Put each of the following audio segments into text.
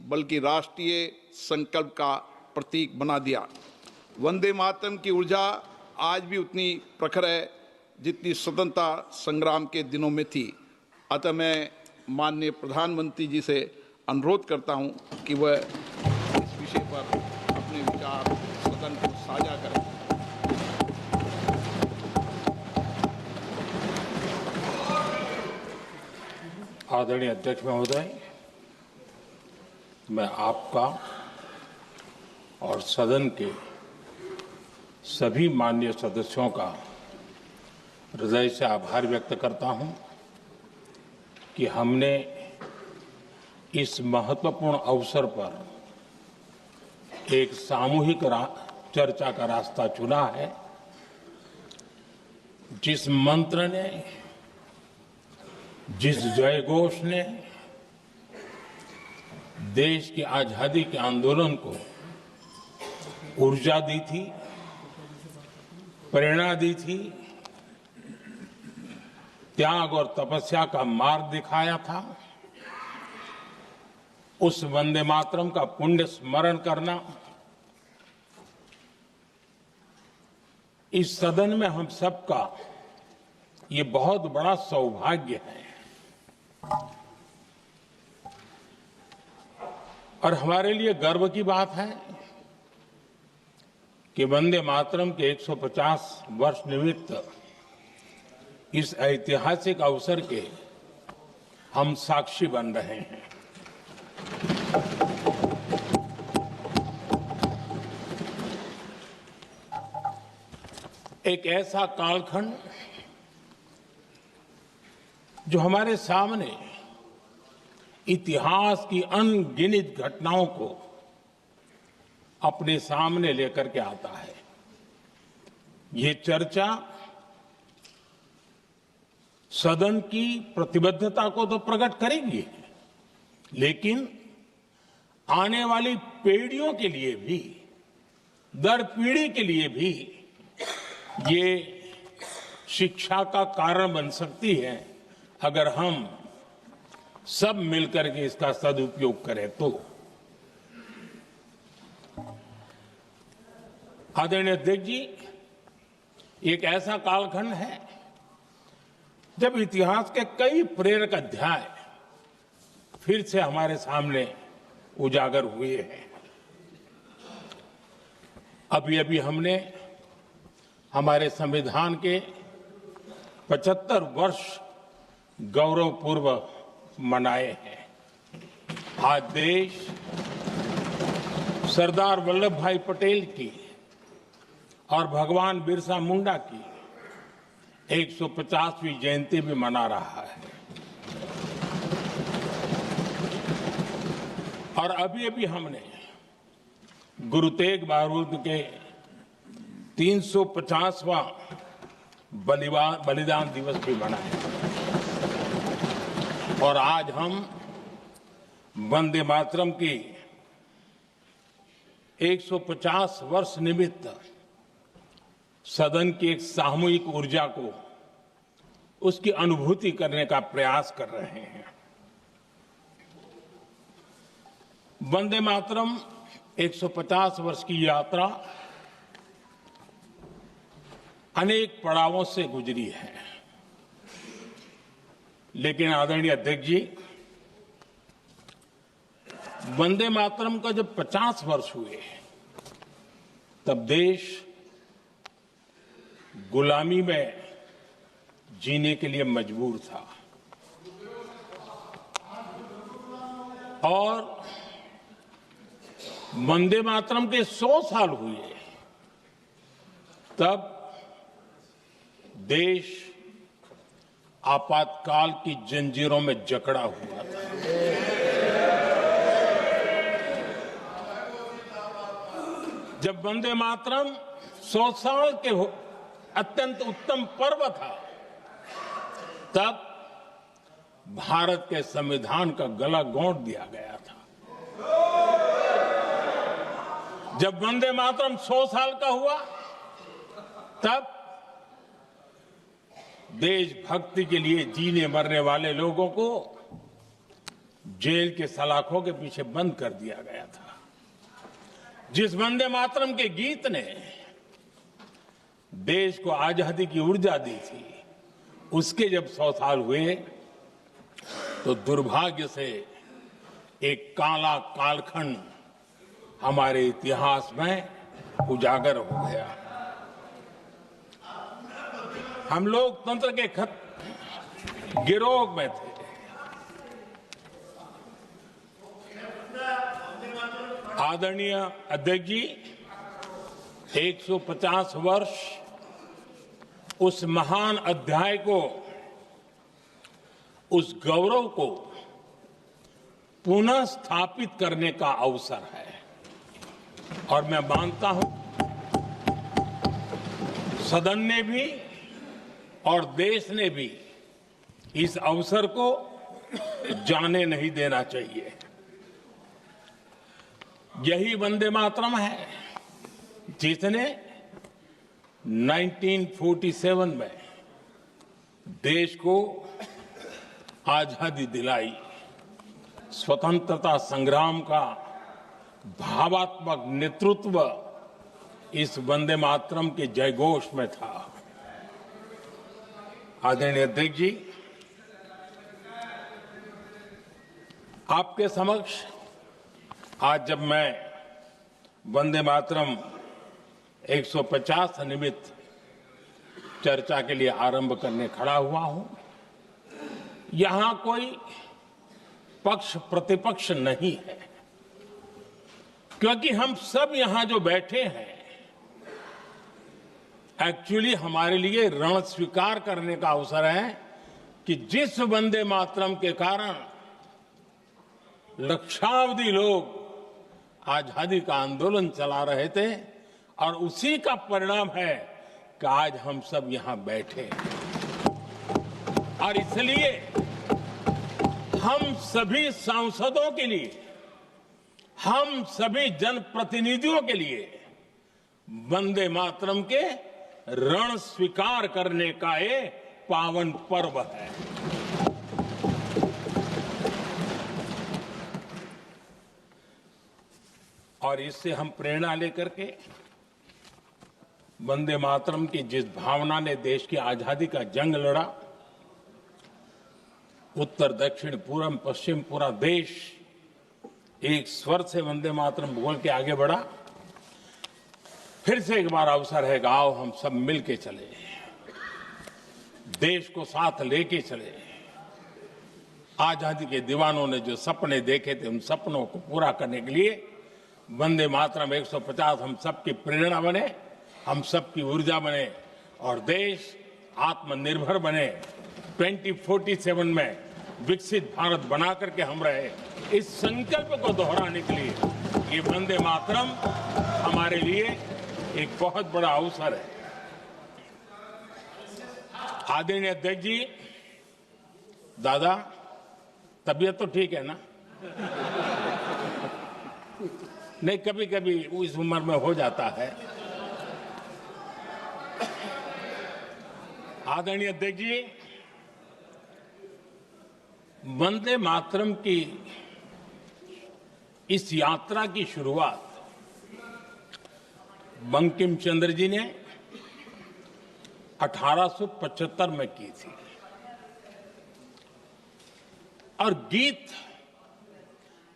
बल्कि राष्ट्रीय संकल्प का प्रतीक बना दिया। वंदे मातरम की ऊर्जा आज भी उतनी प्रखर है जितनी स्वतंत्रता संग्राम के दिनों में थी। अतः मैं माननीय प्रधानमंत्री जी से अनुरोध करता हूं कि वह इस विषय पर अपने विचार सदन को साझा करें। आदरणीय अध्यक्ष महोदय, मैं आपका और सदन के सभी माननीय सदस्यों का हृदय से आभार व्यक्त करता हूं कि हमने इस महत्वपूर्ण अवसर पर एक सामूहिक चर्चा का रास्ता चुना है, जिस मंत्र ने, जिस जयघोष ने देश की आजादी के आंदोलन को ऊर्जा दी थी, प्रेरणा दी थी, त्याग और तपस्या का मार्ग दिखाया था, उस वंदे मातरम का पुण्य स्मरण करना इस सदन में हम सबका ये बहुत बड़ा सौभाग्य है। और हमारे लिए गर्व की बात है कि वंदे मातरम के 150 वर्ष निमित्त इस ऐतिहासिक अवसर के हम साक्षी बन रहे हैं। एक ऐसा कालखंड जो हमारे सामने इतिहास की अनगिनत घटनाओं को अपने सामने लेकर के आता है। ये चर्चा सदन की प्रतिबद्धता को तो प्रकट करेगी, लेकिन आने वाली पीढ़ियों के लिए भी, दर पीढ़ी के लिए भी ये शिक्षा का कारण बन सकती है अगर हम सब मिलकर के इसका सदुपयोग करें तो। आदरणीय अध्यक्ष जी, एक ऐसा कालखंड है जब इतिहास के कई प्रेरक अध्याय फिर से हमारे सामने उजागर हुए हैं। अभी अभी हमने हमारे संविधान के 75 वर्ष गौरवपूर्व मनाए हैं। आज देश सरदार वल्लभ भाई पटेल की और भगवान बिरसा मुंडा की 150वीं जयंती भी मना रहा है। और अभी अभी हमने गुरु तेग बहादुर के 350वां बलिदान दिवस भी मनाया। और आज हम वंदे मातरम की 150 वर्ष निमित्त सदन की एक सामूहिक ऊर्जा को, उसकी अनुभूति करने का प्रयास कर रहे हैं। वंदे मातरम 150 वर्ष की यात्रा अनेक पड़ावों से गुजरी है, लेकिन आदरणीय अध्यक्ष जी, वंदे मातरम का जब 50 वर्ष हुए तब देश गुलामी में जीने के लिए मजबूर था और वंदे मातरम के 100 साल हुए तब देश आपातकाल की जंजीरों में जकड़ा हुआ था। जब वंदे मातरम 100 साल के अत्यंत उत्तम पर्व था, तब भारत के संविधान का गला घोंट दिया गया था। जब वंदे मातरम 100 साल का हुआ, तब देशभक्ति के लिए जीने मरने वाले लोगों को जेल के सलाखों के पीछे बंद कर दिया गया था। जिस वंदे मातरम के गीत ने देश को आजादी की ऊर्जा दी थी, उसके जब 100 साल हुए तो दुर्भाग्य से एक काला कालखंड हमारे इतिहास में उजागर हो गया। हम लोकतंत्र के गिरोह में थे। आदरणीय अध्यक्ष जी, 150 वर्ष उस महान अध्याय को, उस गौरव को पुनः स्थापित करने का अवसर है और मैं मानता हूं सदन ने भी और देश ने भी इस अवसर को जाने नहीं देना चाहिए। यही वंदे मातरम है जिसने 1947 में देश को आजादी दिलाई। स्वतंत्रता संग्राम का भावात्मक नेतृत्व इस वंदे मातरम के जयघोष में था। आदरणीय अध्यक्ष जी, आपके समक्ष आज जब मैं वंदे मातरम 150 निमित्त चर्चा के लिए आरंभ करने खड़ा हुआ हूं, यहां कोई पक्ष प्रतिपक्ष नहीं है, क्योंकि हम सब यहां जो बैठे हैं एक्चुअली हमारे लिए रण स्वीकार करने का अवसर है कि जिस वंदे मातरम के कारण लक्षावधि लोग आजादी का आंदोलन चला रहे थे और उसी का परिणाम है कि आज हम सब यहां बैठे हैं। और इसलिए हम सभी सांसदों के लिए, हम सभी जनप्रतिनिधियों के लिए वंदे मातरम के रण स्वीकार करने का ये पावन पर्व है। और इससे हम प्रेरणा लेकर के वंदे मातरम की जिस भावना ने देश की आजादी का जंग लड़ा, उत्तर दक्षिण पूर्व पश्चिम पूरा देश एक स्वर से वंदे मातरम बोल के आगे बढ़ा। फिर से एक बार अवसर है, आओ हम सब मिल के चले, देश को साथ लेके चले। आजादी के दीवानों ने जो सपने देखे थे, उन सपनों को पूरा करने के लिए वंदे मातरम 150 हम सबकी प्रेरणा बने, हम सबकी ऊर्जा बने और देश आत्मनिर्भर बने। 2047 में विकसित भारत बना करके हम रहे, इस संकल्प को दोहराने के लिए ये वंदे मातरम हमारे लिए एक बहुत बड़ा अवसर है। आदरणीय अध्यक्ष जी, दादा तबीयत तो ठीक है ना? नहीं, कभी कभी इस उम्र में हो जाता है। आदरणीय अध्यक्ष जी, वंदे मातरम की इस यात्रा की शुरुआत बंकिम चंद्र जी ने 1875 में की थी और गीत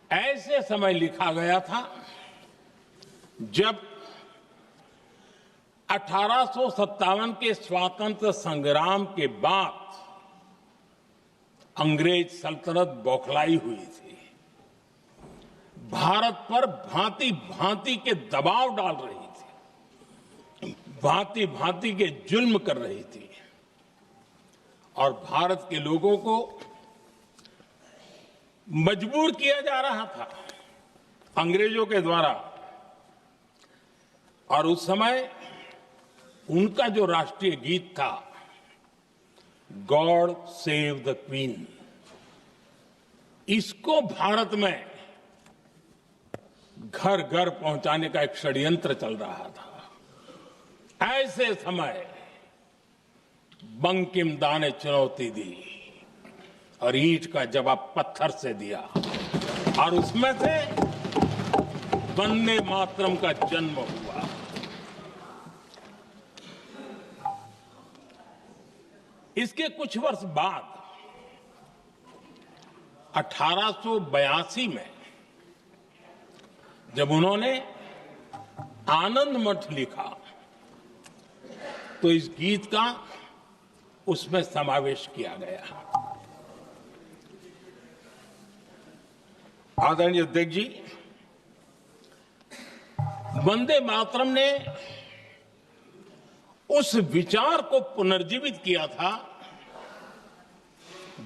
ऐसे समय लिखा गया था जब 1857 के स्वातंत्र संग्राम के बाद अंग्रेज सल्तनत बौखलाई हुई थी, भारत पर भांति भांति के दबाव डाल रही थी, भांति भांति के जुल्म कर रही थी और भारत के लोगों को मजबूर किया जा रहा था अंग्रेजों के द्वारा। और उस समय उनका जो राष्ट्रीय गीत था, गॉड सेव द क्वीन, इसको भारत में घर घर पहुंचाने का एक षड्यंत्र चल रहा था। ऐसे समय बंकिम दा ने चुनौती दी और ईंट का जवाब पत्थर से दिया। और उसमें से वंदे मातरम का जन्म हुआ। इसके कुछ वर्ष बाद 1882 में जब उन्होंने आनंद मठ लिखा तो इस गीत का उसमें समावेश किया गया। आदरणीय अध्यक्ष जी, वंदे मातरम ने उस विचार को पुनर्जीवित किया था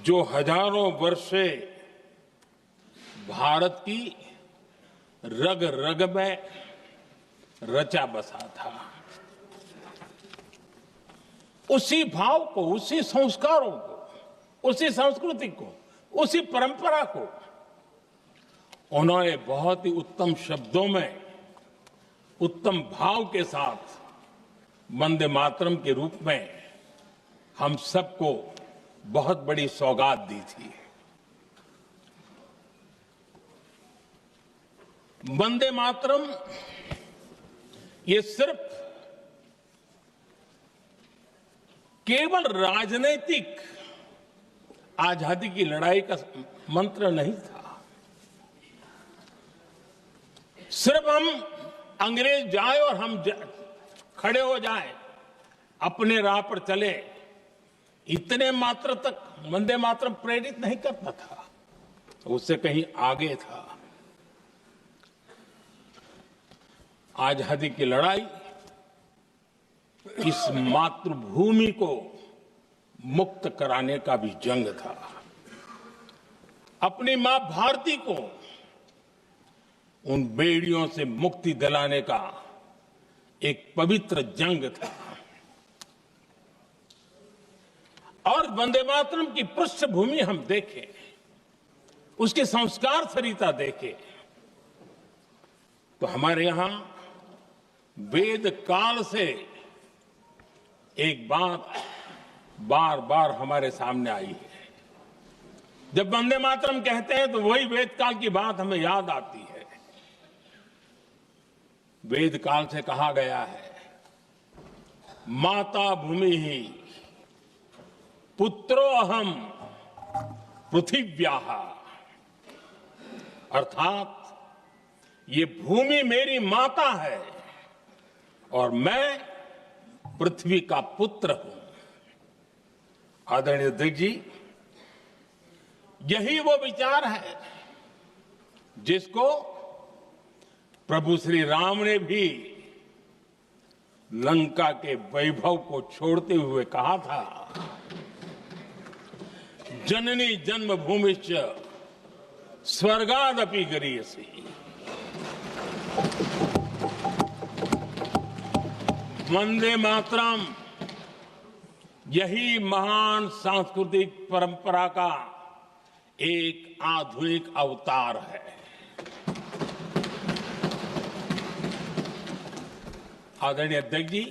जो हजारों वर्ष से भारत की रग रग में रचा बसा था। उसी भाव को, उसी संस्कारों को, उसी संस्कृति को, उसी परंपरा को उन्होंने बहुत ही उत्तम शब्दों में, उत्तम भाव के साथ वंदे मातरम के रूप में हम सबको बहुत बड़ी सौगात दी थी। वंदे मातरम ये सिर्फ केवल राजनीतिक आजादी की लड़ाई का मंत्र नहीं था। सिर्फ हम अंग्रेज जाए और हम खड़े हो जाए, अपने राह पर चले, इतने मात्र तक वंदे मातरम प्रेरित नहीं करता था, उससे कहीं आगे था। आजादी की लड़ाई इस मातृभूमि को मुक्त कराने का भी जंग था। अपनी मां भारती को उन बेड़ियों से मुक्ति दिलाने का एक पवित्र जंग था। और वंदे मातरम की पृष्ठभूमि हम देखें, उसके संस्कार सरिता देखें, तो हमारे यहां वेद काल से एक बात बार बार हमारे सामने आई है। जब वंदे मातरम कहते हैं तो वही वेद काल की बात हमें याद आती है। वेद काल से कहा गया है, माता भूमि ही पुत्रो अहम पृथिव्याः, अर्थात ये भूमि मेरी माता है और मैं पृथ्वी का पुत्र हूं। आदरणीय अध्यक्ष जी, यही वो विचार है जिसको प्रभु श्री राम ने भी लंका के वैभव को छोड़ते हुए कहा था, जननी जन्मभूमिश्च स्वर्गादपि गरीयसी। वंदे मातरम यही महान सांस्कृतिक परंपरा का एक आधुनिक अवतार है। आदरणीय अध्यक्ष जी,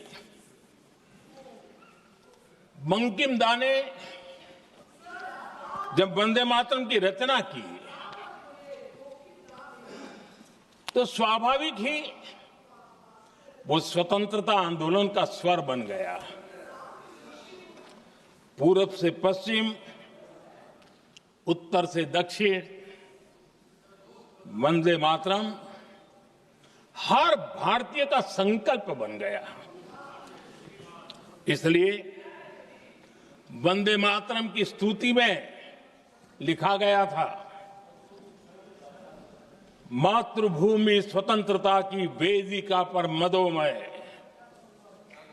बंकिम दा ने जब वंदे मातरम की रचना की तो स्वाभाविक ही वो स्वतंत्रता आंदोलन का स्वर बन गया। पूरब से पश्चिम, उत्तर से दक्षिण, वंदे मातरम हर भारतीय का संकल्प बन गया। इसलिए वंदे मातरम की स्तुति में लिखा गया था, मातृभूमि स्वतंत्रता की वेदिका पर मदोमय,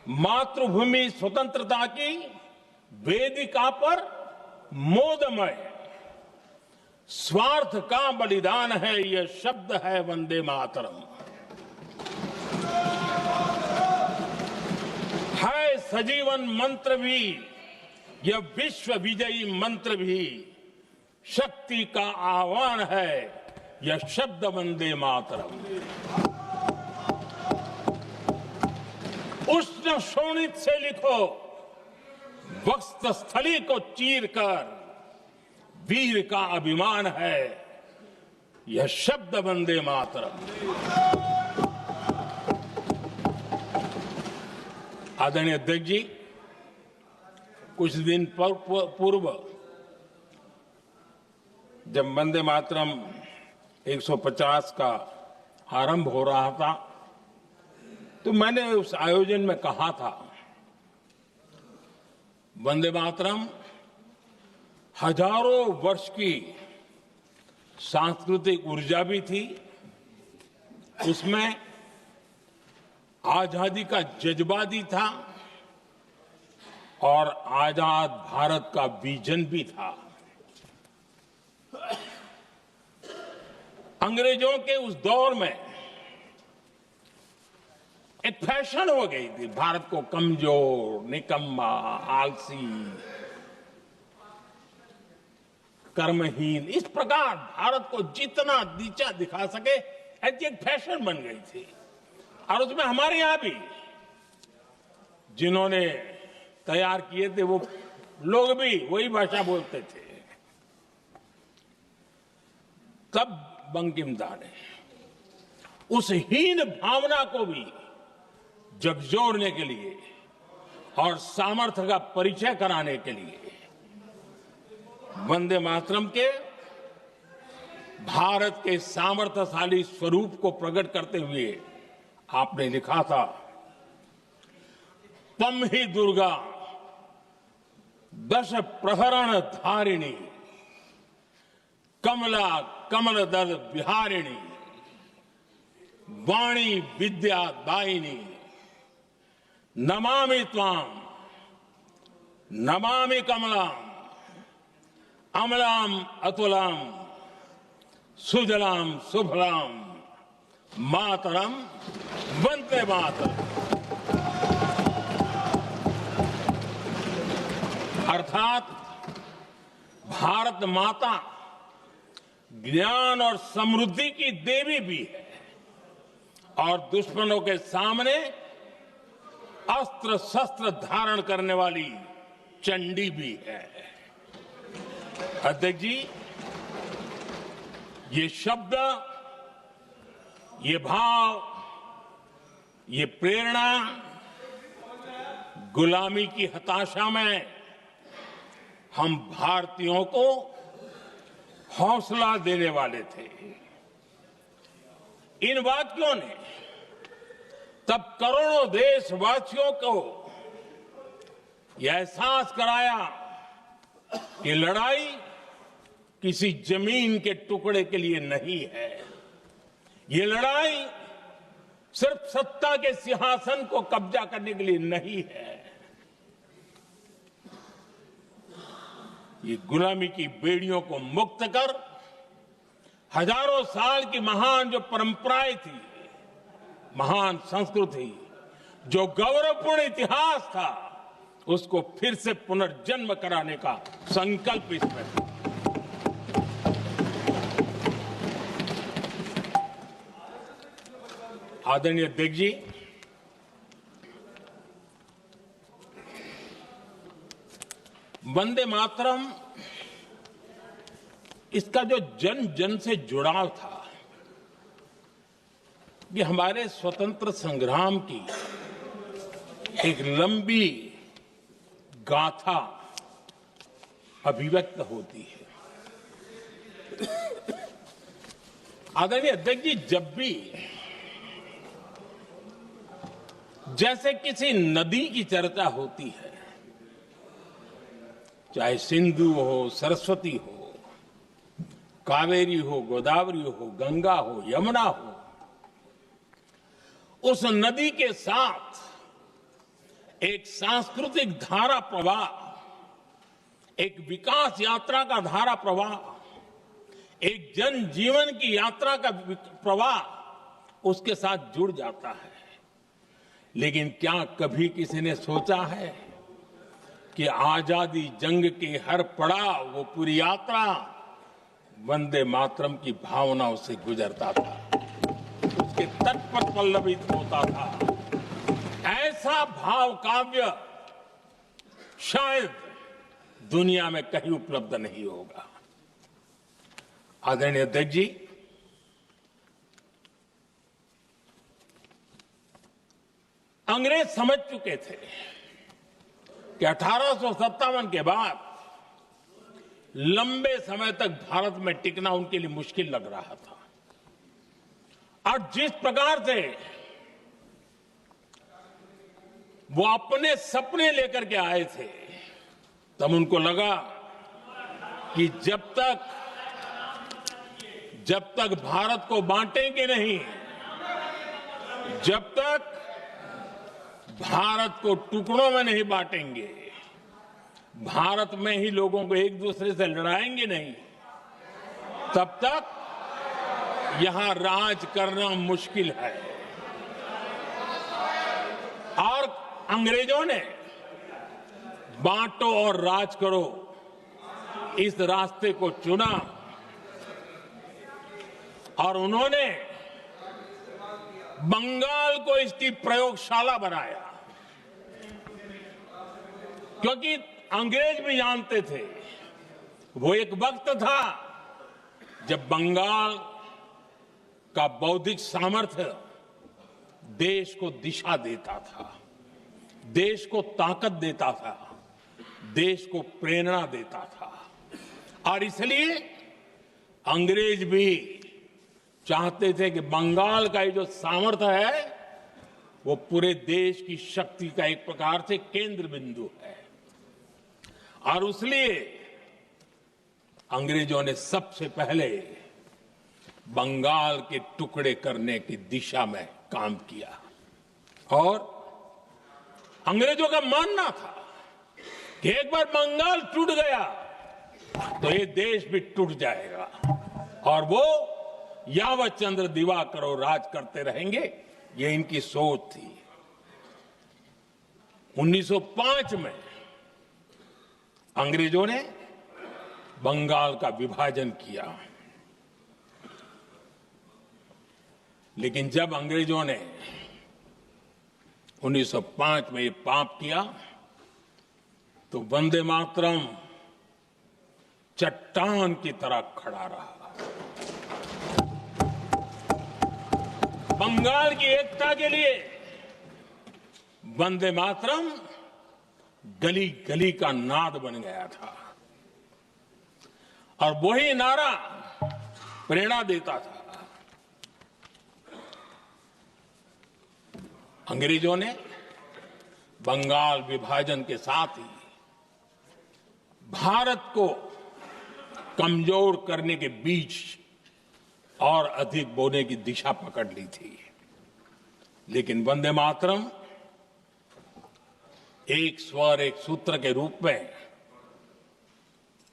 मातृभूमि स्वतंत्रता की वेदिका पर मोदमय, स्वार्थ का बलिदान है यह शब्द है वंदे मातरम। है सजीवन मंत्र भी, यह विश्व विजयी मंत्र भी, शक्ति का आह्वान है यह शब्द वंदे मातरम। उष्ण शोणित से लिखो, वक्षस्थली को चीर कर, वीर का अभिमान है यह शब्द वंदे मातरम। आदरणीय अध्यक्ष जी, कुछ दिन पूर्व जब वंदे मातरम 150 का आरंभ हो रहा था तो मैंने उस आयोजन में कहा था, वंदे मातरम हजारों वर्ष की सांस्कृतिक ऊर्जा भी थी, उसमें आजादी का जज्बा भी था और आजाद भारत का विजन भी था। अंग्रेजों के उस दौर में एक फैशन हो गई थी भारत को कमजोर, निकम्मा, आलसी, कर्महीन, इस प्रकार भारत को जितना नीचा दिखा सके ऐसी एक फैशन बन गई थी। और उसमें हमारे यहां भी जिन्होंने तैयार किए थे वो लोग भी वही भाषा बोलते थे। तब बंकिम दा ने उस हीन भावना को भी झकझोरने के लिए और सामर्थ्य का परिचय कराने के लिए वंदे मातरम के भारत के सामर्थ्यशाली स्वरूप को प्रकट करते हुए आपने लिखा था, तम ही दुर्गा दश प्रहरण धारिणी, कमला कमल दल विहारिणी, वाणी विद्या दायिनी, नमामि त्वाम नमामि कमलाम, अमलाम अतुलाम, सुजलाम सुफलाम, मातरम वंदे मातरम। अर्थात भारत माता ज्ञान और समृद्धि की देवी भी है और दुश्मनों के सामने अस्त्र शस्त्र धारण करने वाली चंडी भी है। अध्यक्ष जी, ये शब्द, ये भाव, ये प्रेरणा गुलामी की हताशा में हम भारतीयों को हौसला देने वाले थे। इन वाक्यों ने तब करोड़ों देशवासियों को यह एहसास कराया कि लड़ाई किसी जमीन के टुकड़े के लिए नहीं है, ये लड़ाई सिर्फ सत्ता के सिंहासन को कब्जा करने के लिए नहीं है, ये गुलामी की बेड़ियों को मुक्त कर हजारों साल की महान जो परंपराएं थी, महान संस्कृति, जो गौरवपूर्ण इतिहास था, उसको फिर से पुनर्जन्म कराने का संकल्प इसमें था। आदरणीय अध्यक्ष जी, वंदे मातरम, इसका जो जन जन से जुड़ाव था, ये हमारे स्वतंत्र संग्राम की एक लंबी गाथा अभिव्यक्त होती है। आदरणीय अध्यक्ष जी, जब भी जैसे किसी नदी की चर्चा होती है, चाहे सिंधु हो, सरस्वती हो, कावेरी हो, गोदावरी हो, गंगा हो, यमुना हो, उस नदी के साथ एक सांस्कृतिक धारा प्रवाह, एक विकास यात्रा का धारा प्रवाह, एक जन जीवन की यात्रा का प्रवाह उसके साथ जुड़ जाता है। लेकिन क्या कभी किसी ने सोचा है कि आजादी जंग के हर पड़ाव, वो पूरी यात्रा वंदे मातरम की भावनाओं से गुजरता था, उसके तट पर पल्लवित होता था। ऐसा भाव काव्य शायद दुनिया में कहीं उपलब्ध नहीं होगा। आदरणीय अध्यक्ष जी, अंग्रेज समझ चुके थे कि 1857 के बाद लंबे समय तक भारत में टिकना उनके लिए मुश्किल लग रहा था। और जिस प्रकार से वो अपने सपने लेकर के आए थे, तब उनको लगा कि जब तक भारत को बांटेंगे नहीं, जब तक भारत को टुकड़ों में नहीं बांटेंगे, भारत में ही लोगों को एक दूसरे से लड़ाएंगे नहीं, तब तक यहां राज करना मुश्किल है। और अंग्रेजों ने बांटो और राज करो इस रास्ते को चुना और उन्होंने बंगाल को इसकी प्रयोगशाला बनाया, क्योंकि अंग्रेज भी जानते थे वो एक वक्त था जब बंगाल का बौद्धिक सामर्थ्य देश को दिशा देता था, देश को ताकत देता था, देश को प्रेरणा देता था। और इसलिए अंग्रेज भी चाहते थे कि बंगाल का ये जो सामर्थ्य है वो पूरे देश की शक्ति का एक प्रकार से केंद्र बिंदु है। और इसलिए अंग्रेजों ने सबसे पहले बंगाल के टुकड़े करने की दिशा में काम किया। और अंग्रेजों का मानना था कि एक बार बंगाल टूट गया तो ये देश भी टूट जाएगा और वो यावत चंद्र दिवाकरो राज करते रहेंगे, ये इनकी सोच थी। 1905 में अंग्रेजों ने बंगाल का विभाजन किया, लेकिन जब अंग्रेजों ने 1905 में ये पाप किया तो वंदे मातरम चट्टान की तरह खड़ा रहा। बंगाल की एकता के लिए वंदे मातरम गली गली का नाद बन गया था और वही नारा प्रेरणा देता था। अंग्रेजों ने बंगाल विभाजन के साथ ही भारत को कमजोर करने के बीच और अधिक बोने की दिशा पकड़ ली थी। लेकिन वंदे मातरम एक स्वर एक सूत्र के रूप में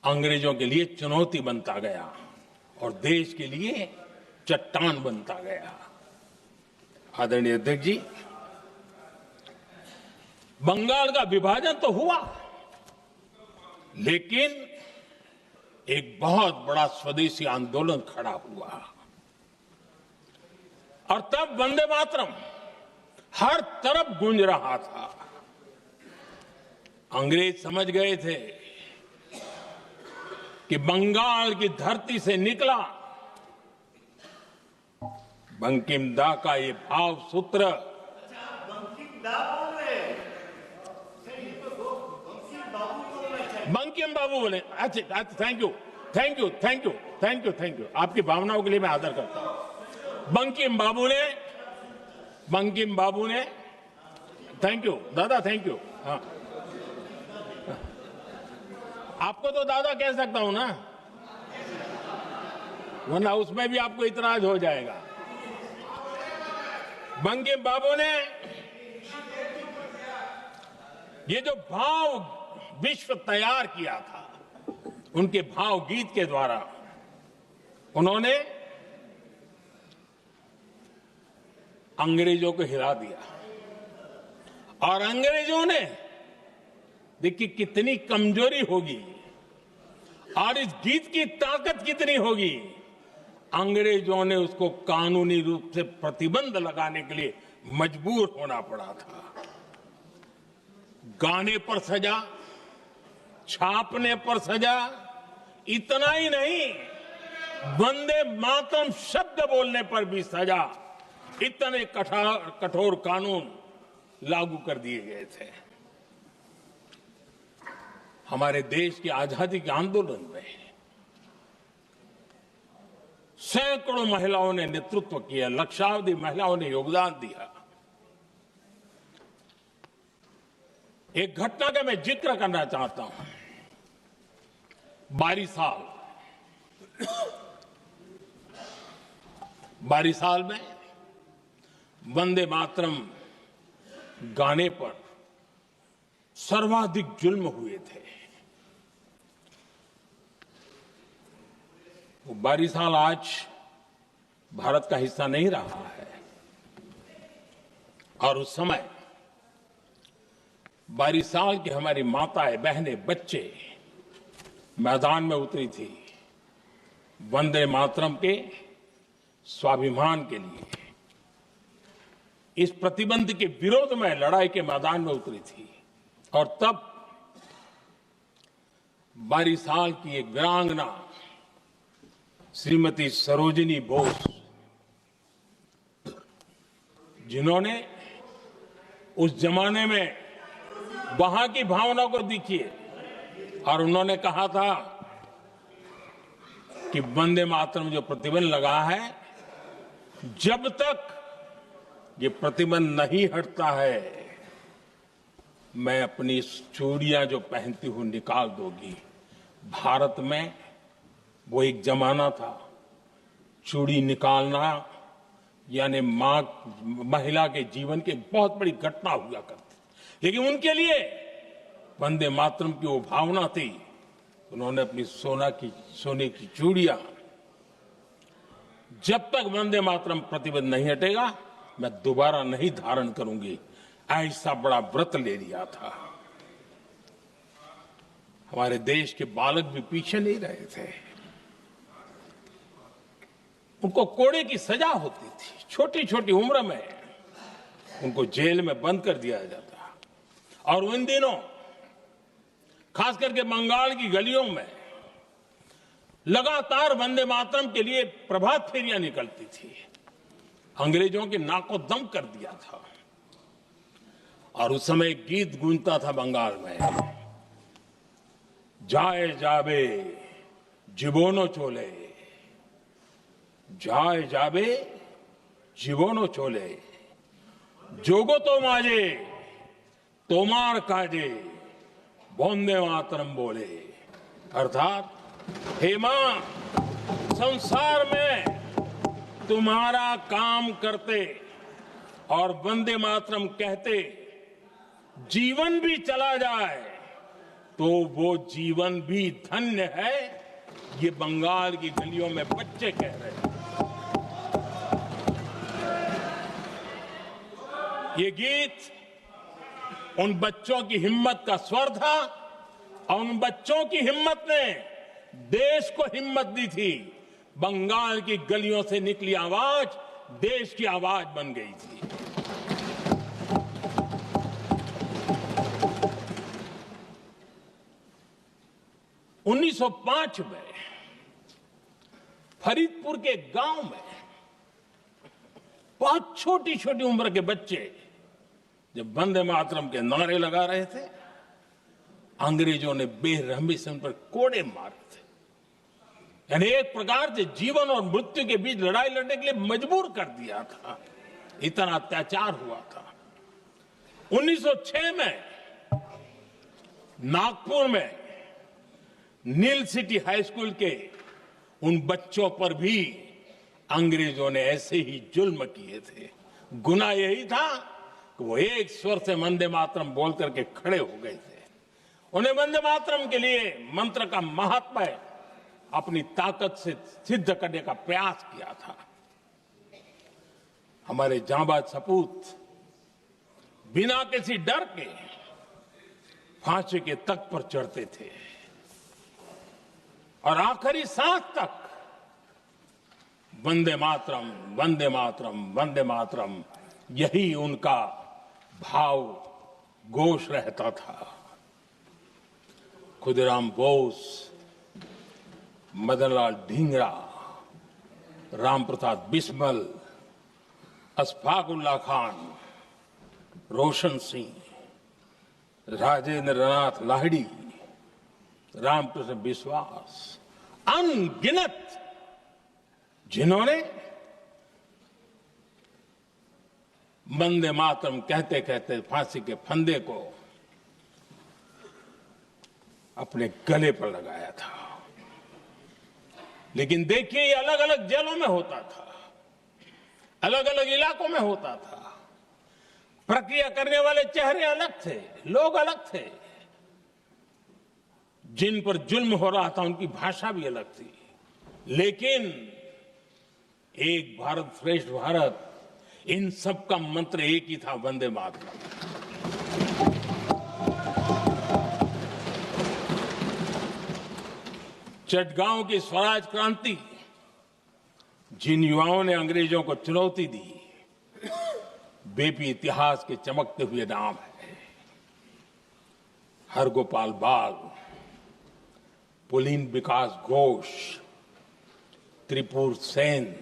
अंग्रेजों के लिए चुनौती बनता गया और देश के लिए चट्टान बनता गया। आदरणीय अध्यक्ष जी, बंगाल का विभाजन तो हुआ, लेकिन एक बहुत बड़ा स्वदेशी आंदोलन खड़ा हुआ और तब वंदे मातरम हर तरफ गूंज रहा था। अंग्रेज समझ गए थे कि बंगाल की धरती से निकला बंकिम दा का ये भाव सूत्र बंकिम बाबू बोले। अच्छा, thank you thank you thank you thank you thank you, आपकी भावनाओं के लिए मैं आदर करता हूं। बंकिम बाबू ने थैंक यू दादा, थैंक यू। हाँ, आपको तो दादा कह सकता हूं ना, वरना उसमें भी आपको इतराज हो जाएगा। बंकिम बाबू ने ये जो भाव विश्व तैयार किया था, उनके भाव गीत के द्वारा उन्होंने अंग्रेजों को हिला दिया। और अंग्रेजों ने देखिए कितनी कमजोरी होगी और इस गीत की ताकत कितनी होगी, अंग्रेजों ने उसको कानूनी रूप से प्रतिबंध लगाने के लिए मजबूर होना पड़ा था। गाने पर सजा, छापने पर सजा, इतना ही नहीं, वंदे मातरम शब्द बोलने पर भी सजा। इतने कठोर कानून लागू कर दिए गए थे। हमारे देश की आजादी के आंदोलन में सैकड़ों महिलाओं ने नेतृत्व किया, लक्षावधि महिलाओं ने योगदान दिया। एक घटना का मैं जिक्र करना चाहता हूं। बारिसाल में वंदे मातरम गाने पर सर्वाधिक जुल्म हुए थे। वो बारिसाल आज भारत का हिस्सा नहीं रहा है और उस समय बारिसाल की हमारी माताएं, बहनें, बच्चे मैदान में उतरी थी वंदे मातरम के स्वाभिमान के लिए। इस प्रतिबंध के विरोध में लड़ाई के मैदान में उतरी थी और तब बारिसाल की एक वीरांगना श्रीमती सरोजिनी बोस, जिन्होंने उस जमाने में वहां की भावना को देखिए और उन्होंने कहा था कि वंदे मातरम जो प्रतिबंध लगा है, जब तक ये प्रतिबंध नहीं हटता है मैं अपनी चूड़ियां जो पहनती हूं निकाल दूंगी। भारत में वो एक जमाना था, चूड़ी निकालना यानी महिला के जीवन की बहुत बड़ी घटना हुआ करती, लेकिन उनके लिए वंदे मातरम की वो भावना थी। उन्होंने अपनी सोने की चूड़ियां, जब तक वंदे मातरम प्रतिबंध नहीं हटेगा मैं दोबारा नहीं धारण करूंगी, ऐसा बड़ा व्रत ले लिया था। हमारे देश के बालक भी पीछे नहीं रहे थे। उनको कोड़े की सजा होती थी, छोटी छोटी उम्र में उनको जेल में बंद कर दिया जाता। और उन दिनों खास करके बंगाल की गलियों में लगातार वंदे मातरम के लिए प्रभात फेरियां निकलती थी। अंग्रेजों के नाक को दम कर दिया था। और उस समय गीत गूंजता था बंगाल में, जाए जाबे जीवोनो चोले, जाए जाबे जीवोनो चोले, जोगो तो माजे तोमार काजे वंदे मातरम बोले। अर्थात हे मां, संसार में तुम्हारा काम करते और वंदे मातरम कहते जीवन भी चला जाए तो वो जीवन भी धन्य है। ये बंगाल की गलियों में बच्चे कह रहे हैं। ये गीत उन बच्चों की हिम्मत का स्वर था और उन बच्चों की हिम्मत ने देश को हिम्मत दी थी। बंगाल की गलियों से निकली आवाज देश की आवाज बन गई थी। उन्नीस 1905 में फरीदपुर के गांव में बहुत छोटी छोटी उम्र के बच्चे जब वंदे मातरम के नारे लगा रहे थे, अंग्रेजों ने बेरहमी से उन पर कोड़े मारे थे। यानी एक प्रकार से जीवन और मृत्यु के बीच लड़ाई लड़ने के लिए मजबूर कर दिया था। इतना अत्याचार हुआ था। 1906 में नागपुर में नील सिटी हाई स्कूल के उन बच्चों पर भी अंग्रेजों ने ऐसे ही जुल्म किए थे। गुनाह यही था कि वो एक स्वर से वंदे मातरम बोल करके खड़े हो गए थे। उन्हें वंदे मातरम के लिए मंत्र का महात्म्य अपनी ताकत से सिद्ध करने का प्रयास किया था। हमारे जांबाज सपूत बिना किसी डर के फांसी के तख्त पर चढ़ते थे और आखिरी सांस तक वंदे मातरम, वंदे मातरम, वंदे मातरम, यही उनका भाव घोष रहता था। खुदीराम बोस, मदनलाल ढींगरा, राम प्रसाद बिस्मल, अशफाक उल्लाह खान, रोशन सिंह, राजेंद्र नाथ लाहिड़ी, रामकृष्ण बिस्वास, अनगिनत जिन्होंने वंदे मातरम कहते कहते फांसी के फंदे को अपने गले पर लगाया था। लेकिन देखिए, ये अलग अलग जेलों में होता था, अलग अलग इलाकों में होता था। प्रक्रिया करने वाले चेहरे अलग थे, लोग अलग थे, जिन पर जुल्म हो रहा था उनकी भाषा भी अलग थी। लेकिन एक भारत श्रेष्ठ भारत, इन सब का मंत्र एक ही था, वंदे मातरम। चटगांव की स्वराज क्रांति, जिन युवाओं ने अंग्रेजों को चुनौती दी, वे भी इतिहास के चमकते हुए नाम है। हरगोपाल बाग, पुलिन विकास घोष, त्रिपुर सेन,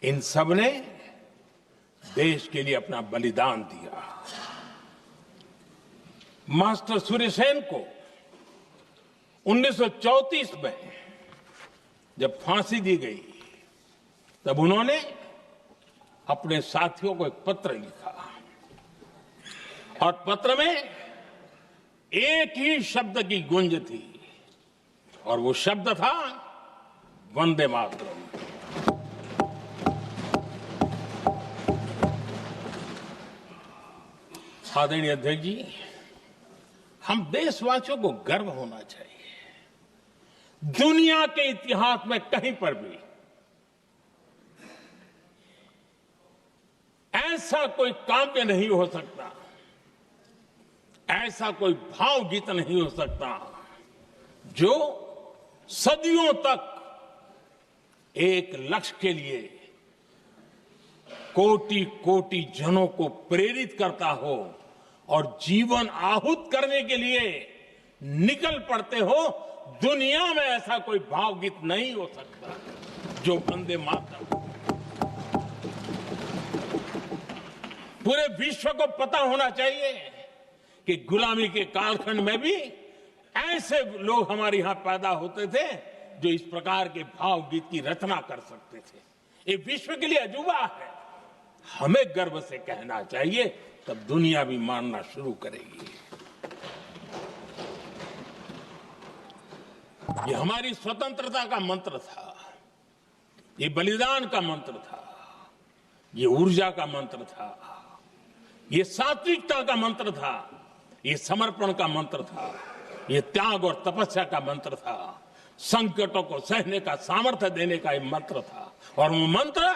इन सब ने देश के लिए अपना बलिदान दिया। मास्टर सूर्यसेन को 1934 में जब फांसी दी गई, तब उन्होंने अपने साथियों को एक पत्र लिखा और पत्र में एक ही शब्द की गूंज थी और वो शब्द था वंदे मातरम। आदरणीय अध्यक्ष जी, हम देशवासियों को गर्व होना चाहिए। दुनिया के इतिहास में कहीं पर भी ऐसा कोई काव्य नहीं हो सकता, ऐसा कोई भावगीत नहीं हो सकता जो सदियों तक एक लक्ष्य के लिए कोटि कोटि जनों को प्रेरित करता हो और जीवन आहूत करने के लिए निकल पड़ते हो। दुनिया में ऐसा कोई भावगीत नहीं हो सकता जो वंदे मातरम। पूरे विश्व को पता होना चाहिए कि गुलामी के कालखंड में भी ऐसे लोग हमारे यहां पैदा होते थे जो इस प्रकार के भावगीत की रचना कर सकते थे। ये विश्व के लिए अजूबा है, हमें गर्व से कहना चाहिए, तब दुनिया भी मानना शुरू करेगी। ये हमारी स्वतंत्रता का मंत्र था, ये बलिदान का मंत्र था, ये ऊर्जा का मंत्र था, ये सात्विकता का मंत्र था, ये समर्पण का मंत्र था, ये त्याग और तपस्या का मंत्र था, संकटों को सहने का सामर्थ्य देने का ये मंत्र था, और वो मंत्र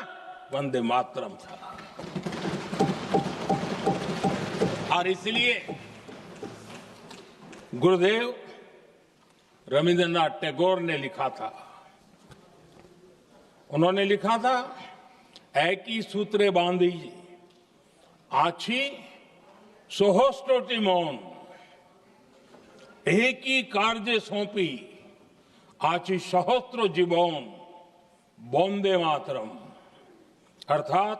वंदे मातरम था। और इसलिए गुरुदेव रविंद्रनाथ टैगोर ने लिखा था, उन्होंने लिखा था, एकी सूत्रे बांधी आछी सोहोस्टोटी मौन, एक ही कार्य सौंपी आछी सहस्त्रो जीवन वंदे मातरम। अर्थात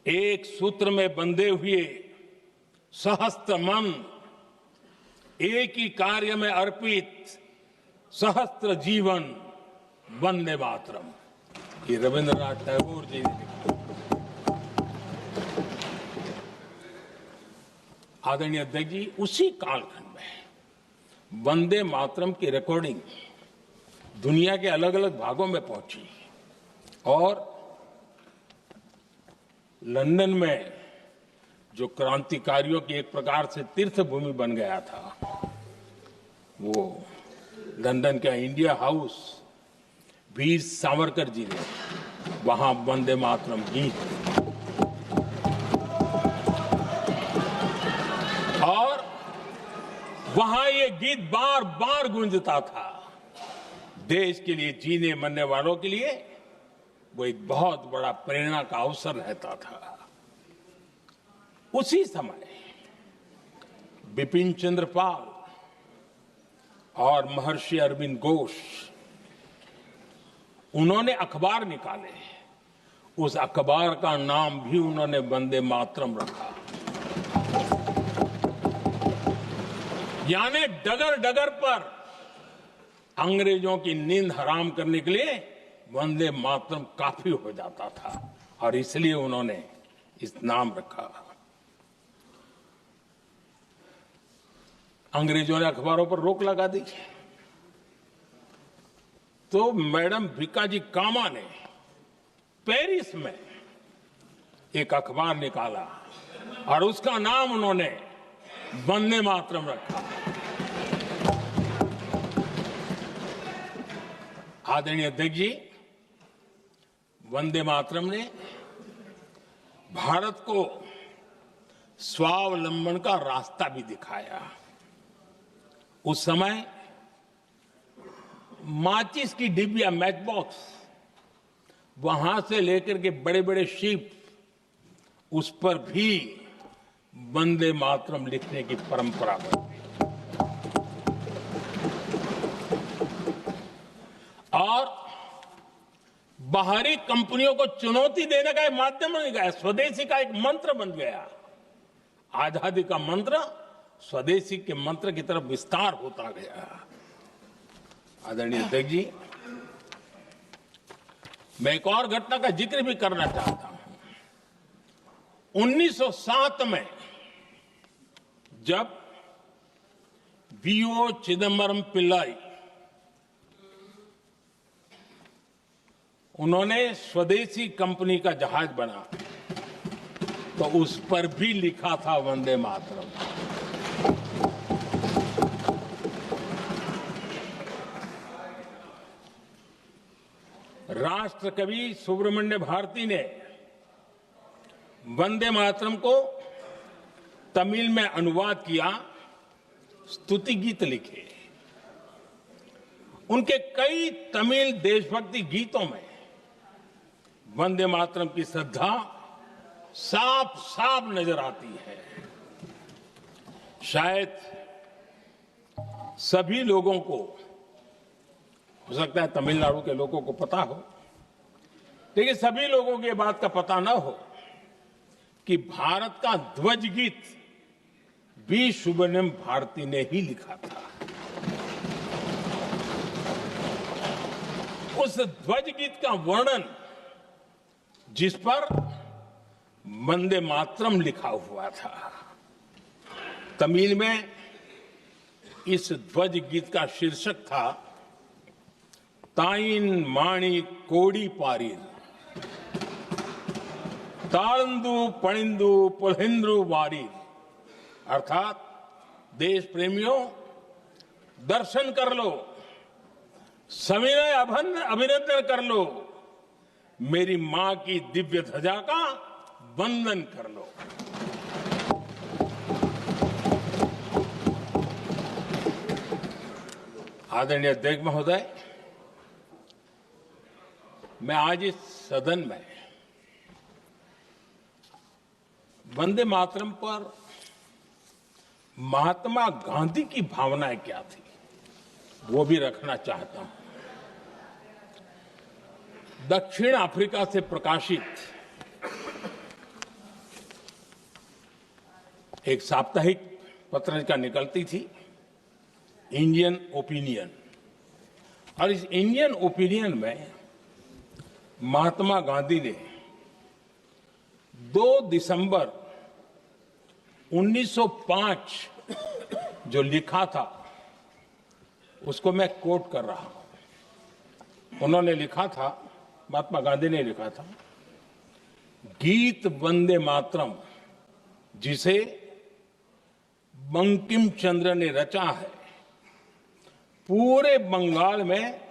एक सूत्र में बंधे हुए सहस्त्र मन, एक ही कार्य में अर्पित सहस्त्र जीवन वंदे मातरम। ये रविंद्रनाथ टैगोर जी ने लिखा। आदरणीय अध्यक्ष जी, उसी कालखंड में वंदे मातरम की रिकॉर्डिंग दुनिया के अलग अलग भागों में पहुंची और लंदन में जो क्रांतिकारियों की एक प्रकार से तीर्थ भूमि बन गया था, वो लंदन का इंडिया हाउस, वीर सावरकर जी ने वहां वंदे मातरम गीत, और वहां ये गीत बार बार गूंजता था। देश के लिए जीने मरने वालों के लिए वो एक बहुत बड़ा प्रेरणा का अवसर रहता था। उसी समय बिपिन चंद्र पाल और महर्षि अरविंद घोष, उन्होंने अखबार निकाले उस अखबार का नाम भी उन्होंने वंदे मातरम रखा। यानी डगर डगर पर अंग्रेजों की नींद हराम करने के लिए वंदे मातरम काफी हो जाता था और इसलिए उन्होंने इस नाम रखा। अंग्रेजों ने अखबारों पर रोक लगा दी तो मैडम भीकाजी कामा ने पेरिस में एक अखबार निकाला और उसका नाम उन्होंने वंदे मातरम रखा। आदरणीय अध्यक्ष जी, वंदे मातरम ने भारत को स्वावलंबन का रास्ता भी दिखाया। उस समय माचिस की डिबिया, मैच बॉक्स, वहां से लेकर के बड़े बड़े शिप, उस पर भी वंदे मातरम लिखने की परंपरा बनी और बाहरी कंपनियों को चुनौती देने का एक माध्यम बन गया, स्वदेशी का एक मंत्र बन गया। आजादी का मंत्र स्वदेशी के मंत्र की तरफ विस्तार होता गया। आदरणीय अध्यक्ष जी, मैं एक और घटना का जिक्र भी करना चाहता हूं। 1907 में जब वीओ चिदम्बरम पिल्लाई उन्होंने स्वदेशी कंपनी का जहाज बना तो उस पर भी लिखा था वंदे मातरम। राष्ट्रकवि सुब्रमण्य भारती ने वंदे मातरम को तमिल में अनुवाद किया, स्तुति गीत लिखे। उनके कई तमिल देशभक्ति गीतों में वंदे मातरम की श्रद्धा साफ साफ नजर आती है। शायद सभी लोगों को, हो सकता है तमिलनाडु के लोगों को पता हो, लेकिन सभी लोगों को ये बात का पता न हो कि भारत का ध्वज गीत भी सुब्रमण्यम भारती ने ही लिखा था। उस ध्वज गीत का वर्णन जिस पर वंदे मातरम लिखा हुआ था, तमिल में इस ध्वज गीत का शीर्षक था ताइन माणी कोड़ी पारीर, तालंदु पणिंदु पुलहिंद्रु वारीर। अर्थात देश प्रेमियों, दर्शन कर लो, सविनय अभिनंदन कर लो, मेरी मां की दिव्य ध्वजा का वंदन कर लो। आदरणीय अध्यक्ष महोदय, मैं आज इस सदन में वंदे मातरम पर महात्मा गांधी की भावनाएं क्या थी वो भी रखना चाहता हूं। दक्षिण अफ्रीका से प्रकाशित एक साप्ताहिक पत्रिका निकलती थी, इंडियन ओपिनियन, और इस इंडियन ओपिनियन में महात्मा गांधी ने 2 दिसंबर 1905 जो लिखा था उसको मैं कोट कर रहा हूं। उन्होंने लिखा था, महात्मा गांधी ने लिखा था, गीत वंदे मातरम जिसे बंकिम चंद्र ने रचा है, पूरे बंगाल में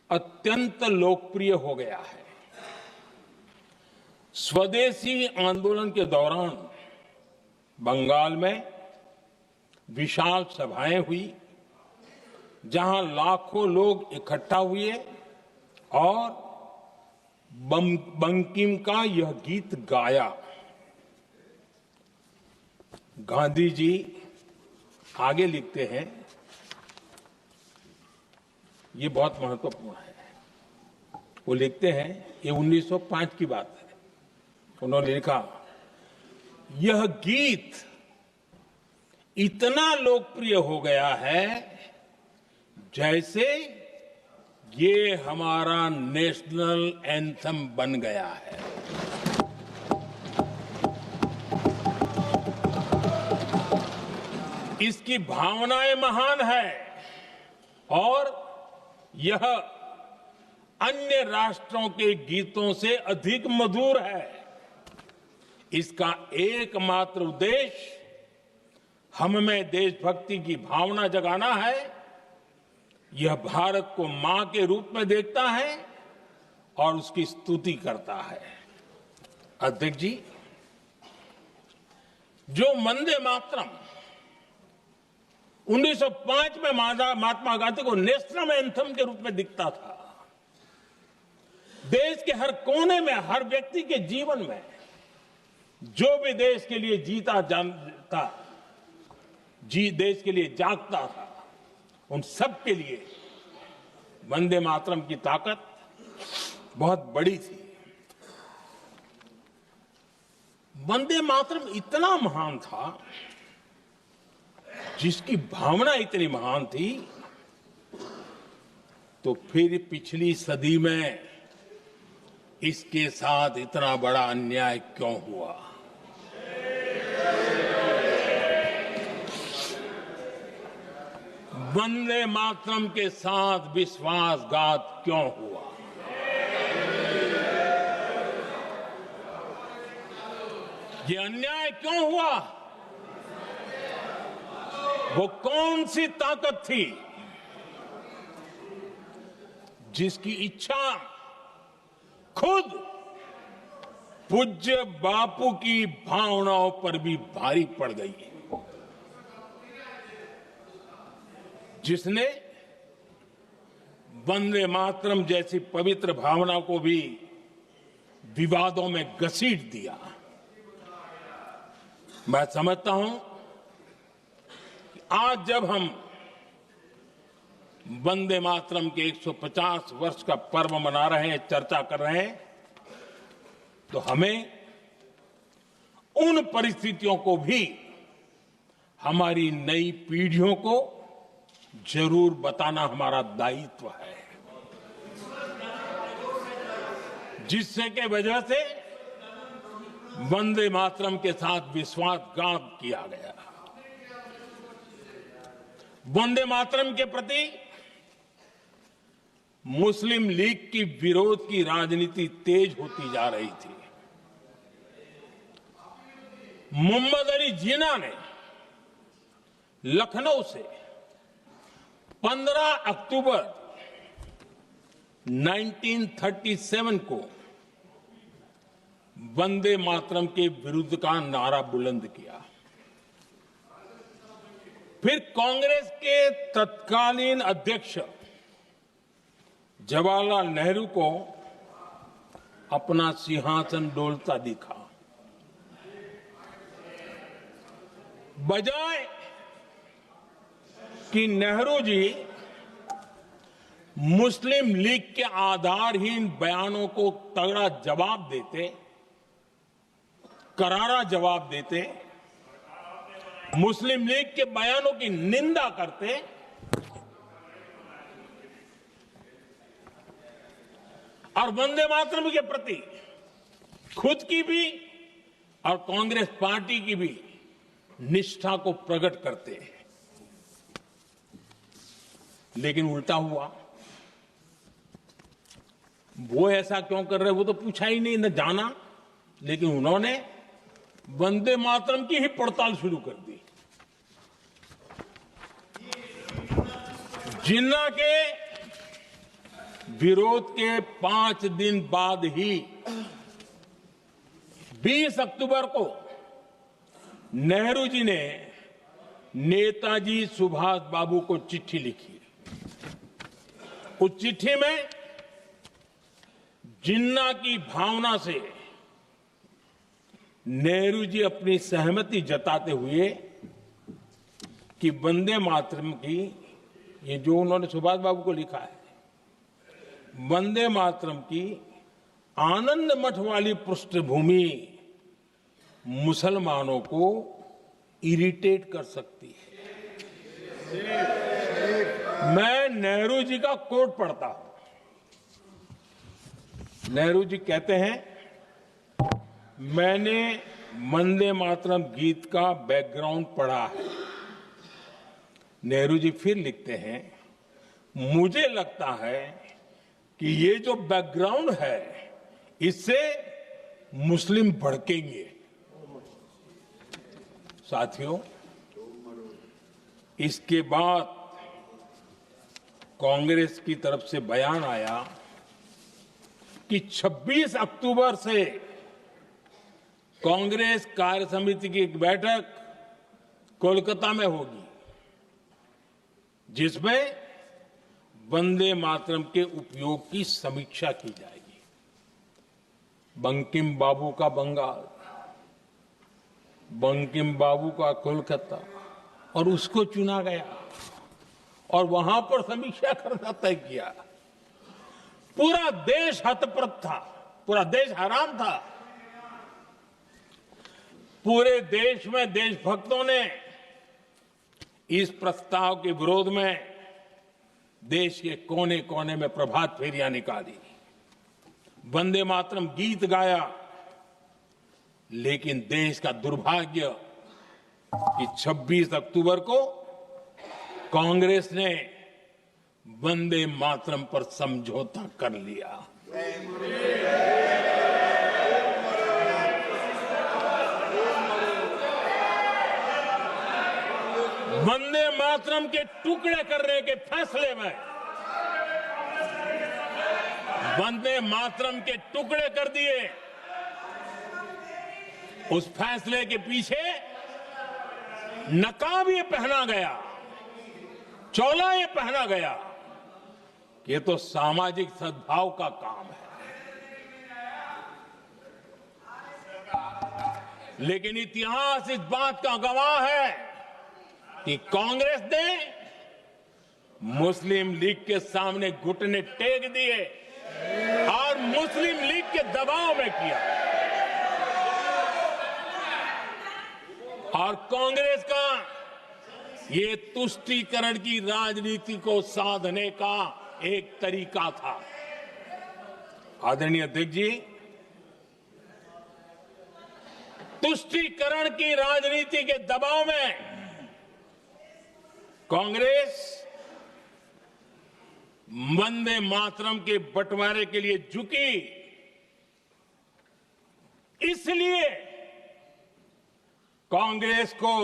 अत्यंत लोकप्रिय हो गया है। स्वदेशी आंदोलन के दौरान बंगाल में विशाल सभाएं हुई जहां लाखों लोग इकट्ठा हुए और बंकिम का यह गीत गाया। गांधी जी आगे लिखते हैं, ये बहुत महत्वपूर्ण है, वो लिखते हैं, ये 1905 की बात है, उन्होंने लिखा, यह गीत इतना लोकप्रिय हो गया है जैसे ये हमारा नेशनल एंथम बन गया है। इसकी भावनाएं महान है और यह अन्य राष्ट्रों के गीतों से अधिक मधुर है। इसका एकमात्र उद्देश्य हम में देशभक्ति की भावना जगाना है। यह भारत को मां के रूप में देखता है और उसकी स्तुति करता है। अध्यक्ष जी, जो वंदे मातरम 1905 में महात्मा गांधी को नेशनल एंथम के रूप में दिखता था, देश के हर कोने में, हर व्यक्ति के जीवन में जो भी देश के लिए जीता जानता, देश के लिए जागता था, उन सब के लिए वंदे मातरम की ताकत बहुत बड़ी थी। वंदे मातरम इतना महान था, जिसकी भावना इतनी महान थी, तो फिर पिछली सदी में इसके साथ इतना बड़ा अन्याय क्यों हुआ? वंदे मातरम के साथ विश्वासघात क्यों हुआ? ये अन्याय क्यों हुआ? वो कौन सी ताकत थी जिसकी इच्छा खुद पूज्य बापू की भावनाओं पर भी भारी पड़ गई, जिसने वंदे मातरम जैसी पवित्र भावना को भी विवादों में घसीट दिया? मैं समझता हूं कि आज जब हम वंदे मातरम के 150 वर्ष का पर्व मना रहे हैं, चर्चा कर रहे हैं, तो हमें उन परिस्थितियों को भी हमारी नई पीढ़ियों को जरूर बताना हमारा दायित्व है, जिससे के वजह से वंदे मातरम के साथ विश्वासघात किया गया। वंदे मातरम के प्रति मुस्लिम लीग की विरोध की राजनीति तेज होती जा रही थी। मोहम्मद अली जिन्ना ने लखनऊ से 15 अक्टूबर 1937 को वंदे मातरम के विरुद्ध का नारा बुलंद किया। फिर कांग्रेस के तत्कालीन अध्यक्ष जवाहरलाल नेहरू को अपना सिंहासन डोलता दिखा। बजाय कि नेहरू जी मुस्लिम लीग के आधारहीन बयानों को तगड़ा जवाब देते, करारा जवाब देते, मुस्लिम लीग के बयानों की निंदा करते, और वंदे मातरम के प्रति खुद की भी और कांग्रेस पार्टी की भी निष्ठा को प्रकट करते हैं, लेकिन उल्टा हुआ। वो ऐसा क्यों कर रहे, वो तो पूछा ही नहीं, न जाना, लेकिन उन्होंने वंदे मातरम की ही पड़ताल शुरू कर दी। जिन्ना के विरोध के 5 दिन बाद ही 20 अक्टूबर को नेहरू जी ने नेताजी सुभाष बाबू को चिट्ठी लिखी। उस चिट्ठी में जिन्ना की भावना से नेहरू जी अपनी सहमति जताते हुए कि वंदे मातरम की, ये जो उन्होंने सुभाष बाबू को लिखा है, वंदे मातरम की आनंद मठ वाली पृष्ठभूमि मुसलमानों को इरिटेट कर सकती है। मैं नेहरू जी का कोट पढ़ता हूं। नेहरू जी कहते हैं, मैंने वंदे मातरम गीत का बैकग्राउंड पढ़ा है। नेहरू जी फिर लिखते हैं, मुझे लगता है कि ये जो बैकग्राउंड है इससे मुस्लिम भड़केंगे। साथियों, इसके बाद कांग्रेस की तरफ से बयान आया कि 26 अक्टूबर से कांग्रेस कार्य समिति की एक बैठक कोलकाता में होगी, जिसमें वंदे मातरम के उपयोग की समीक्षा की जाएगी। बंकिम बाबू का बंगाल, बंकिम बाबू का कोलकाता, और उसको चुना गया और वहां पर समीक्षा करना तय किया। पूरा देश हतप्रभ था, पूरा देश हैरान था। पूरे देश में देशभक्तों ने इस प्रस्ताव के विरोध में देश के कोने कोने में प्रभात फेरियां निकाली, वंदे मातरम गीत गाया। लेकिन देश का दुर्भाग्य कि 26 अक्टूबर को कांग्रेस ने वंदे मातरम पर समझौता कर लिया। वंदे मातरम के टुकड़े करने के फैसले में, वंदे मातरम के टुकड़े कर दिए। उस फैसले के पीछे नकाब ये पहना गया, चोला ये पहना गया कि ये तो सामाजिक सद्भाव का काम है। लेकिन इतिहास इस बात का गवाह है कि कांग्रेस ने मुस्लिम लीग के सामने घुटने टेक दिए और मुस्लिम लीग के दबाव में किया। और कांग्रेस का ये तुष्टीकरण की राजनीति को साधने का एक तरीका था। आदरणीय अध्यक्ष जी, तुष्टीकरण की राजनीति के दबाव में कांग्रेस वंदे मातरम के बंटवारे के लिए झुकी। इसलिए कांग्रेस को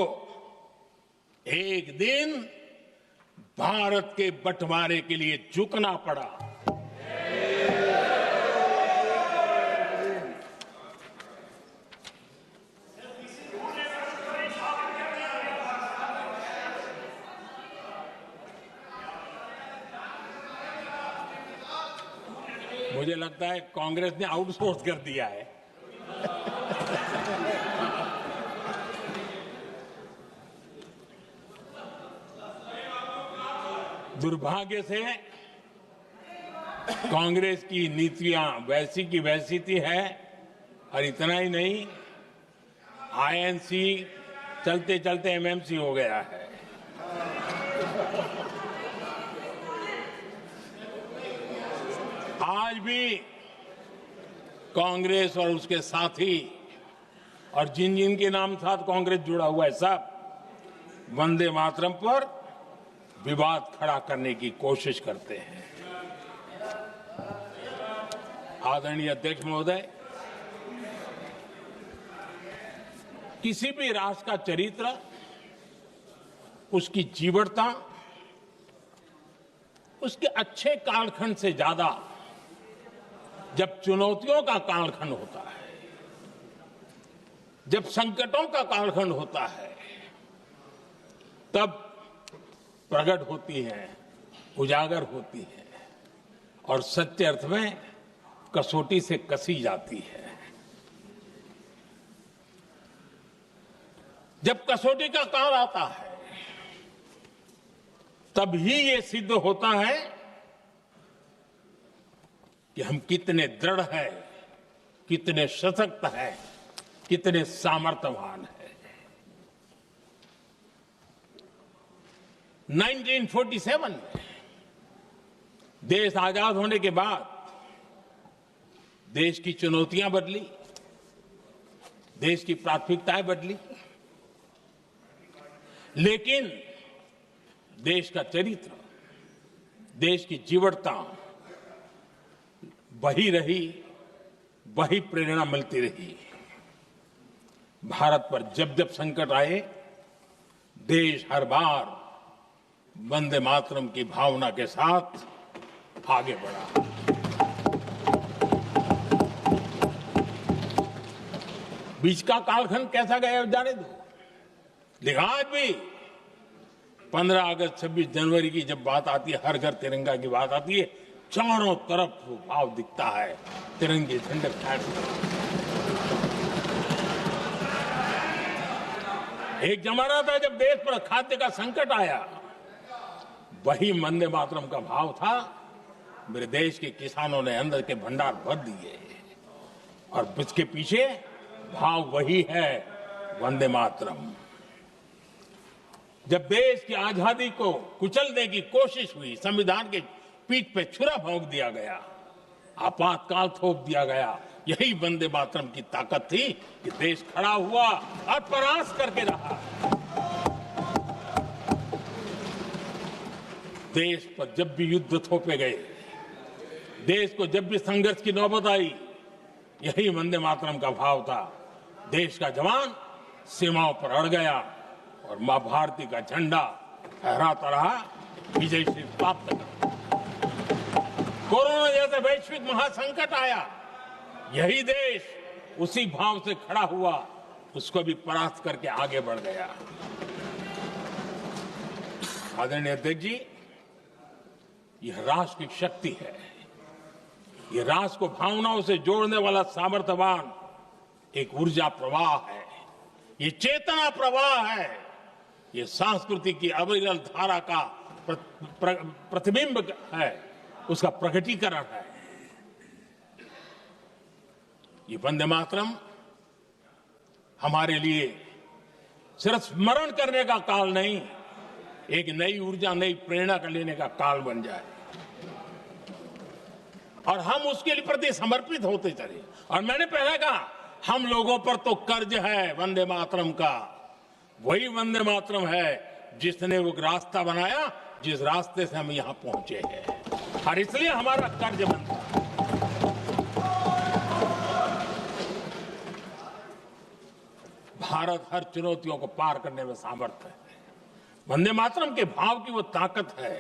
एक दिन भारत के बंटवारे के लिए झुकना पड़ा। मुझे लगता है कांग्रेस ने आउटसोर्स कर दिया है। दुर्भाग्य से कांग्रेस की नीतियां वैसी की वैसी थी है, और इतना ही नहीं, आईएनसी चलते चलते एमएमसी हो गया है। आज भी कांग्रेस और उसके साथी और जिन जिन के नाम साथ कांग्रेस जुड़ा हुआ है, सब वंदे मातरम पर विवाद खड़ा करने की कोशिश करते हैं। आदरणीय अध्यक्ष महोदय, किसी भी राष्ट्र का चरित्र, उसकी जीवटता, उसके अच्छे कालखंड से ज्यादा जब चुनौतियों का कालखंड होता है, जब संकटों का कालखंड होता है, तब प्रकट होती है, उजागर होती है और सत्य अर्थ में कसौटी से कसी जाती है। जब कसौटी का काल आता है, तब ही ये सिद्ध होता है कि हम कितने दृढ़ हैं, कितने सशक्त हैं, कितने सामर्थ्यवान हैं। 1947 में देश आजाद होने के बाद देश की चुनौतियां बदली, देश की प्राथमिकताएं बदली, लेकिन देश का चरित्र, देश की जीवटता वही रही, वही प्रेरणा मिलती रही। भारत पर जब जब संकट आए, देश हर बार वंदे मातरम की भावना के साथ आगे बढ़ा। बीच का कालखंड कैसा गया जाने दो, लेकिन आज भी 15 अगस्त 26 जनवरी की जब बात आती है, हर घर तिरंगा की बात आती है, चारों तरफ वो भाव दिखता है, तिरंगे झंडे फहरते हैं। एक जमाना था जब देश पर खाद्य का संकट आया, वही वंदे मातरम का भाव था। मेरे देश के किसानों ने अंदर के भंडार भर दिए, और इसके पीछे भाव वही है, वंदे मातरम। जब देश की आजादी को कुचलने की कोशिश हुई, संविधान के पीठ पे छुरा भोंक दिया गया, आपातकाल थोप दिया गया, यही वंदे मातरम की ताकत थी कि देश खड़ा हुआ और परास्त करके रहा। देश पर जब भी युद्ध थोपे गए, देश को जब भी संघर्ष की नौबत आई, यही वंदे मातरम का भाव था। देश का जवान सीमाओं पर अड़ गया और मां भारती का झंडा फहराता रहा, विजय श्री प्राप्त कर। कोरोना जैसे वैश्विक महासंकट आया, यही देश उसी भाव से खड़ा हुआ, उसको भी परास्त करके आगे बढ़ गया। आदरणीय अध्यक्ष जी, यह राष्ट्र की शक्ति है, यह राष्ट्र को भावनाओं से जोड़ने वाला सामर्थ्यवान एक ऊर्जा प्रवाह है, ये चेतना प्रवाह है, ये संस्कृति की अविरल धारा का प्रतिबिंब है, उसका प्रकटीकरण है। ये वंदे मातरम हमारे लिए सिर्फ स्मरण करने का काल नहीं, एक नई ऊर्जा, नई प्रेरणा का लेने का काल बन जाए, और हम उसके लिए प्रति समर्पित होते चले। और मैंने पहले कहा, हम लोगों पर तो कर्ज है वंदे मातरम का। वही वंदे मातरम है जिसने वो रास्ता बनाया, जिस रास्ते से हम यहां पहुंचे हैं, और इसलिए हमारा कर्ज बनता है। भारत हर चुनौतियों को पार करने में सामर्थ है। वंदे मातरम के भाव की वो ताकत है।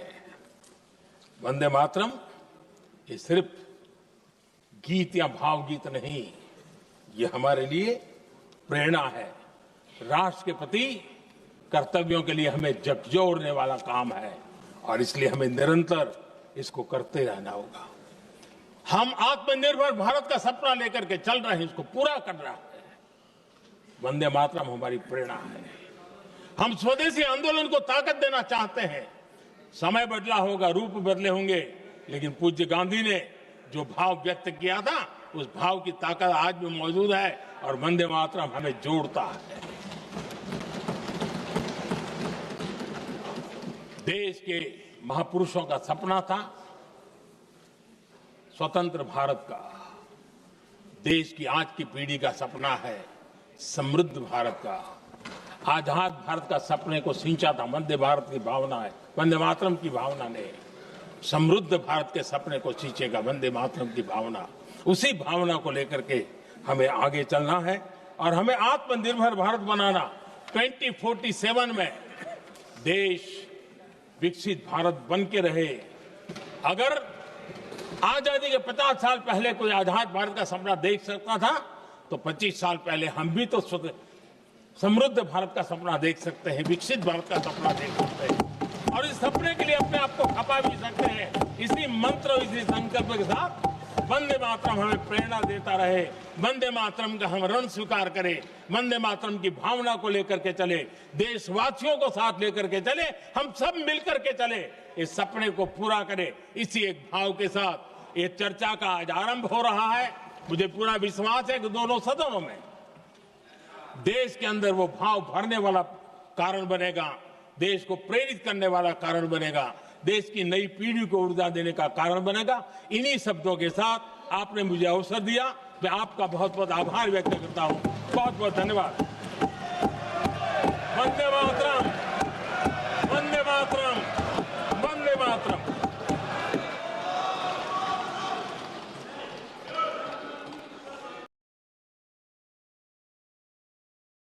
वंदे मातरम ये सिर्फ गीत या भावगीत नहीं, ये हमारे लिए प्रेरणा है। राष्ट्र के प्रति कर्तव्यों के लिए हमें झकझोरने वाला काम है, और इसलिए हमें निरंतर इसको करते रहना होगा। हम आत्मनिर्भर भारत का सपना लेकर के चल रहे हैं, इसको पूरा कर रहे हैं। वंदे मातरम हमारी प्रेरणा है। हम स्वदेशी आंदोलन को ताकत देना चाहते हैं। समय बदला होगा, रूप बदले होंगे, लेकिन पूज्य गांधी ने जो भाव व्यक्त किया था, उस भाव की ताकत आज भी मौजूद है, और वंदे मातरम हमें जोड़ता है। देश के महापुरुषों का सपना था स्वतंत्र भारत का। देश की आज की पीढ़ी का सपना है समृद्ध भारत का। आजाद भारत का सपने को सिंचा था वंदे भारत की भावना है, वंदे मातरम की भावना ने। समृद्ध भारत के सपने को सींचेगा वंदे मातरम की भावना। उसी भावना को लेकर के हमें आगे चलना है, और हमें आत्मनिर्भर भारत बनाना। 2047 में देश विकसित भारत बन के रहे। अगर आजादी के 50 साल पहले कोई आजाद भारत का सपना देख सकता था, तो 25 साल पहले हम भी तो समृद्ध भारत का सपना देख सकते हैं, विकसित भारत का सपना देख सकते हैं, और इस सपने के लिए अपने आप को खपा भी सकते हैं। इसी मंत्र, इसी संकल्प के साथ वंदे मातरम हमें प्रेरणा देता रहे। वंदे मातरम का हम रण स्वीकार करें, वंदे मातरम की भावना को लेकर के चले, देशवासियों को साथ लेकर के चले, हम सब मिलकर के चले, इस सपने को पूरा करें। इसी एक भाव के साथ ये चर्चा का आज आरंभ हो रहा है। मुझे पूरा विश्वास है कि दोनों सदनों में देश के अंदर वो भाव भरने वाला कारण बनेगा, देश को प्रेरित करने वाला कारण बनेगा, देश की नई पीढ़ी को ऊर्जा देने का कारण बनेगा। इन्हीं शब्दों के साथ आपने मुझे अवसर दिया, मैं आपका बहुत बहुत आभार व्यक्त करता हूं। बहुत बहुत धन्यवाद।